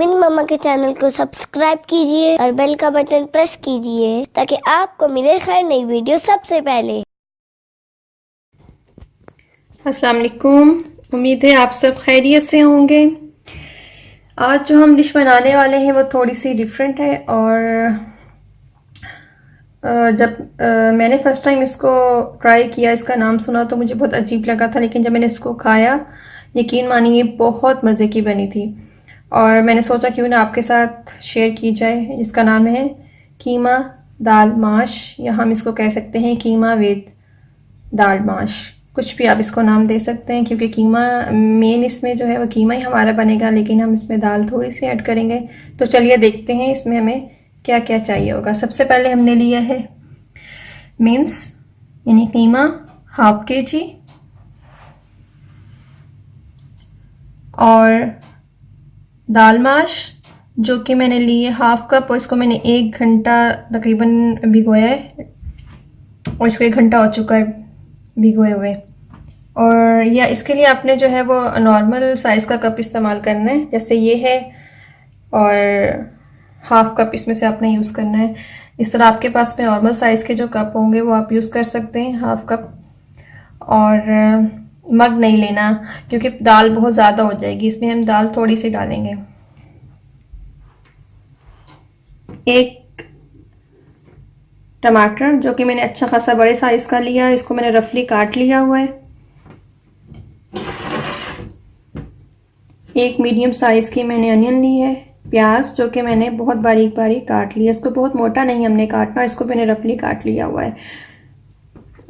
मेरी मम्मा के चैनल को सब्सक्राइब कीजिए और बेल का बटन प्रेस कीजिए ताकि आपको मिले हर नई वीडियो सबसे पहले। अस्सलाम वालेकुम, उम्मीद है आप सब खैरियत से होंगे। आज जो हम डिश बनाने वाले हैं वो थोड़ी सी डिफरेंट है और जब मैंने फ़र्स्ट टाइम इसको ट्राई किया, इसका नाम सुना तो मुझे बहुत अजीब लगा था, लेकिन जब मैंने इसको खाया यकीन मानिए बहुत मज़े की बनी थी और मैंने सोचा क्यों ना आपके साथ शेयर की जाए। इसका नाम है कीमा दाल माश, या हम इसको कह सकते हैं कीमा विद दाल माश, कुछ भी आप इसको नाम दे सकते हैं क्योंकि कीमा मेन इसमें जो है वो कीमा ही हमारा बनेगा, लेकिन हम इसमें दाल थोड़ी सी ऐड करेंगे। तो चलिए देखते हैं इसमें हमें क्या क्या चाहिए होगा। सबसे पहले हमने लिया है मिन्स यानी कीमा ½ kg और दाल माश जो कि मैंने ली है ½ कप और इसको मैंने 1 घंटा तकरीबन भिगोया है और इसको 1 घंटा हो चुका है भिगोए हुए। और या इसके लिए आपने जो है वो नॉर्मल साइज़ का कप इस्तेमाल करना है, जैसे ये है, और ½ कप इसमें से आपने यूज़ करना है। इस तरह आपके पास में नॉर्मल साइज़ के जो कप होंगे वो आप यूज़ कर सकते हैं ½ कप। और मग नहीं लेना क्योंकि दाल बहुत ज़्यादा हो जाएगी, इसमें हम दाल थोड़ी सी डालेंगे। 1 टमाटर जो कि मैंने अच्छा खासा बड़े साइज़ का लिया, इसको मैंने रफली काट लिया हुआ है। 1 मीडियम साइज़ की मैंने अनियन ली है। प्याज जो कि मैंने बहुत बारीक बारीक काट लिया, इसको बहुत मोटा नहीं हमने काटना, इसको मैंने रफली काट लिया हुआ है।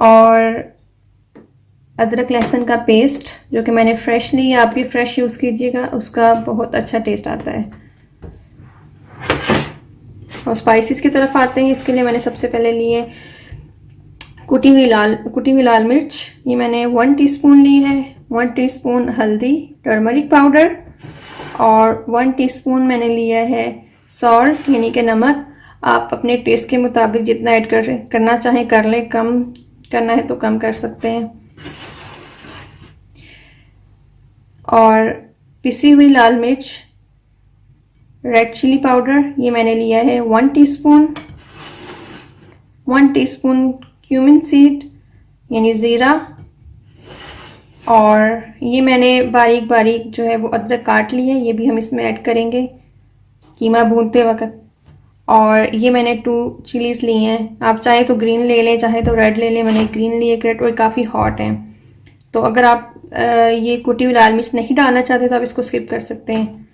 और अदरक लहसुन का पेस्ट जो कि मैंने फ्रेश ली है, आप भी फ्रेश यूज़ कीजिएगा, उसका बहुत अच्छा टेस्ट आता है। और स्पाइसेस की तरफ आते हैं, इसके लिए मैंने सबसे पहले लिए कुटी हुई लाल मिर्च, ये मैंने 1 टीस्पून ली है। 1 टीस्पून हल्दी टर्मरिक पाउडर और 1 टीस्पून मैंने लिया है सॉल्ट यानी कि नमक। आप अपने टेस्ट के मुताबिक जितना ऐड करना चाहें कर लें, कम करना है तो कम कर सकते हैं। और पिसी हुई लाल मिर्च, रेड चिली पाउडर, ये मैंने लिया है 1 टीस्पून। 1 टीस्पून क्यूमिन सीड यानी ज़ीरा, और ये मैंने बारीक बारीक जो है वो अदरक काट ली है, ये भी हम इसमें ऐड करेंगे कीमा भूनते वक्त। और ये मैंने 2 चिलीज़ ली हैं, आप चाहे तो ग्रीन ले लें चाहे तो रेड ले लें, मैंने ग्रीन ली है, रेड और काफ़ी हॉट है। तो अगर आप ये कुटी हुई लाल मिर्च नहीं डालना चाहते तो आप इसको स्किप कर सकते हैं।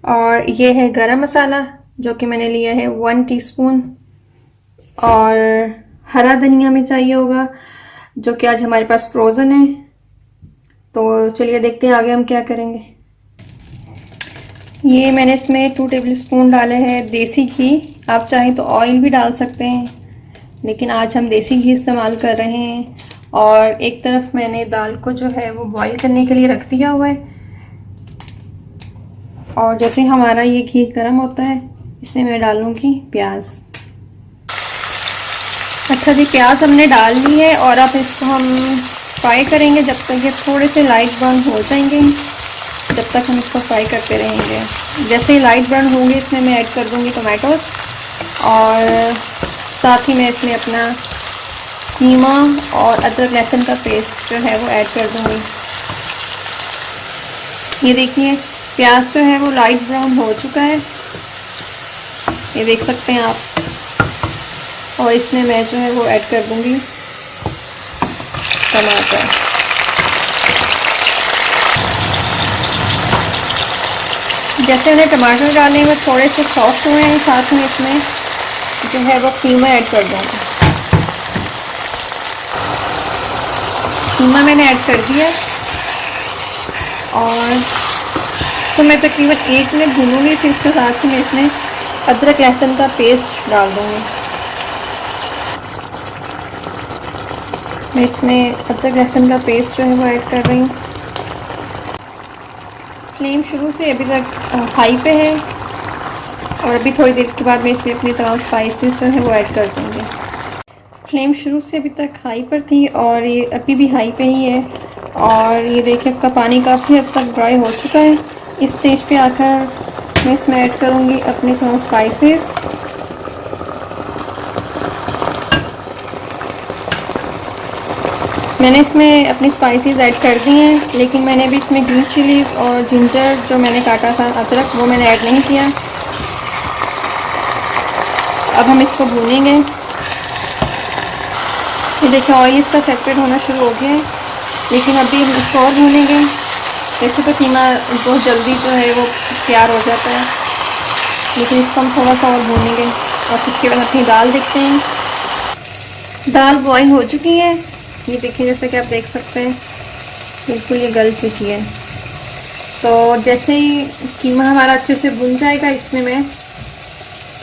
और ये है गरम मसाला जो कि मैंने लिया है 1 टीस्पून। और हरा धनिया में चाहिए होगा जो कि आज हमारे पास फ्रोज़न है। तो चलिए देखते हैं आगे हम क्या करेंगे। ये मैंने इसमें 2 टेबलस्पून डाले हैं देसी घी, आप चाहें तो ऑयल भी डाल सकते हैं, लेकिन आज हम देसी घी इस्तेमाल कर रहे हैं। और एक तरफ मैंने दाल को जो है वो बॉईल करने के लिए रख दिया हुआ है। और जैसे हमारा ये घी गर्म होता है इसमें मैं डालूंगी प्याज। अच्छा जी, प्याज हमने डाल ली है और अब इसको हम फ्राई करेंगे जब तक ये थोड़े से लाइट ब्राउन हो जाएंगे, जब तक हम इसको फ्राई करते रहेंगे। जैसे ही लाइट ब्राउन होंगे इसमें मैं ऐड कर दूंगी टमाटोस और साथ ही मैं इसमें अपना कीमा और अदरक लहसुन का पेस्ट जो है वो ऐड कर दूंगी। ये देखिए प्याज जो है वो लाइट ब्राउन हो चुका है, ये देख सकते हैं आप। और इसमें मैं जो है वो ऐड कर दूंगी टमाटर। जैसे मैंने टमाटर डाले वो थोड़े से सॉफ्ट हुए हैं, साथ में इसमें जो है वो कीमा ऐड कर दूंगी। कीमा मैंने ऐड कर दिया और तो मैं तकरीबन 1 मिनट भूनूंगी, फिर इसके साथ ही मैं इसमें अदरक लहसुन का पेस्ट डाल दूंगी। मैं इसमें अदरक लहसुन का पेस्ट जो है वो ऐड कर रही हूँ। फ्लेम शुरू से अभी तक हाई पे है और अभी थोड़ी देर के बाद मैं इसमें अपनी तमाम स्पाइसेस जो है वो ऐड कर दूँगी। फ्लेम शुरू से अभी तक हाई पर थी और ये अभी भी हाई पे ही है। और ये देखिए इसका पानी काफ़ी हद तक ड्राई हो चुका है इस स्टेज पे आकर मैं इसमें ऐड करूँगी अपने थोड़ा स्पाइसेस। मैंने इसमें अपनी स्पाइसेस ऐड कर दी हैं, लेकिन मैंने भी इसमें ग्रीन चिलीज़ और जिंजर जो मैंने काटा था, अदरक, वो मैंने ऐड नहीं किया। अब हम इसको भूनेंगे। ये देखिए ऑयल इसका सेपरेट होना शुरू हो गया है, लेकिन अभी हम इसको और भूनेंगे। वैसे तो कीमा बहुत जल्दी जो है वो तैयार हो जाता है, लेकिन इसको हम थोड़ा सा और भूनेंगे। और इसके बाद अपनी दाल देखते हैं। दाल बॉईल हो चुकी है, ये देखिए जैसे कि आप देख सकते हैं बिल्कुल ये गल चुकी है। तो जैसे ही कीमा हमारा अच्छे से भुन जाएगा, इसमें मैं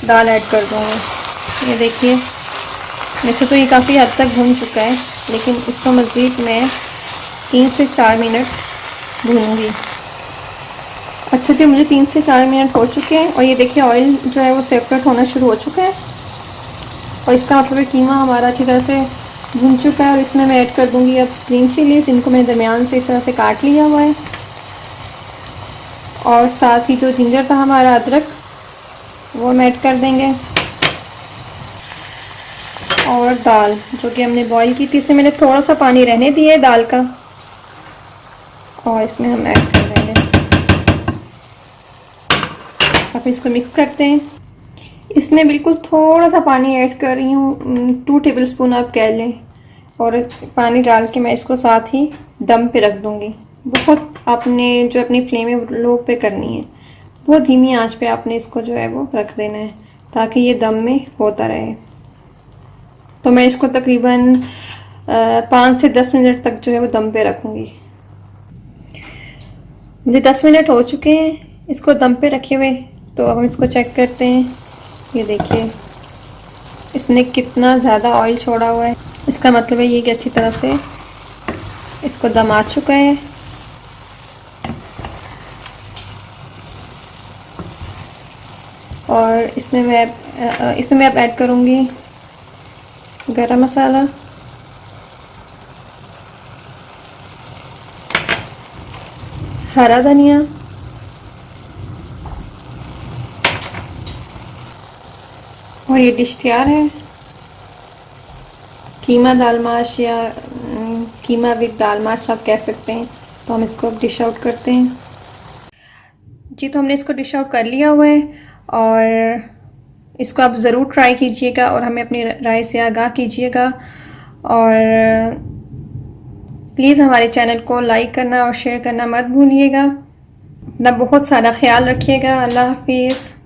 दाल ऐड कर दूँगी। ये देखिए वैसे तो ये काफ़ी हद तक भुन चुका है, लेकिन इसको मज़ीद मैं 3 से 4 मिनट भूनूंगी। अच्छा जी, मुझे 3 से 4 मिनट हो चुके हैं और ये देखिए ऑयल जो है वो सेपरेट होना शुरू हो चुका है और इसका मतलब कीमा हमारा अच्छी तरह से भून चुका है। और इसमें मैं ऐड कर दूंगी अब ग्रीन चिली, जिनको मैंने दरमियान से इस तरह से काट लिया हुआ है, और साथ ही जो जिंजर था हमारा, अदरक, वो हम ऐड कर देंगे। और दाल जो कि हमने बॉईल की थी, इसमें मैंने थोड़ा सा पानी रहने दिया है दाल का, और इसमें हम ऐड कर देंगे। अब इसको मिक्स करते हैं। इसमें बिल्कुल थोड़ा सा पानी ऐड कर रही हूँ, 2 टेबलस्पून आप कह लें, और पानी डाल के मैं इसको साथ ही दम पे रख दूँगी। बहुत आपने जो अपनी फ्लेम है लो पे करनी है, बहुत धीमी आंच पे आपने इसको जो है वो रख देना है, ताकि ये दम में होता रहे। तो मैं इसको तकरीबन 5 से 10 मिनट तक जो है वो दम पे रखूँगी। मुझे 10 मिनट हो चुके हैं इसको दम पे रखे हुए। तो अब हम इसको चेक करते हैं। ये देखिए इसने कितना ज़्यादा ऑयल छोड़ा हुआ है, इसका मतलब है ये कि अच्छी तरह से इसको दम आ चुका है। और इसमें मैं अब ऐड करूँगी गरम मसाला, हरा धनिया, और ये डिश तैयार है। कीमा दाल माश या कीमा विद दाल माश आप कह सकते हैं। तो हम इसको अब डिश आउट करते हैं जी। तो हमने इसको डिश आउट कर लिया हुआ है, और इसको आप ज़रूर ट्राई कीजिएगा और हमें अपनी राय से आगाह कीजिएगा। और प्लीज़ हमारे चैनल को लाइक करना और शेयर करना मत भूलिएगा। अपना बहुत सारा ख्याल रखिएगा। अल्लाह हाफिज़।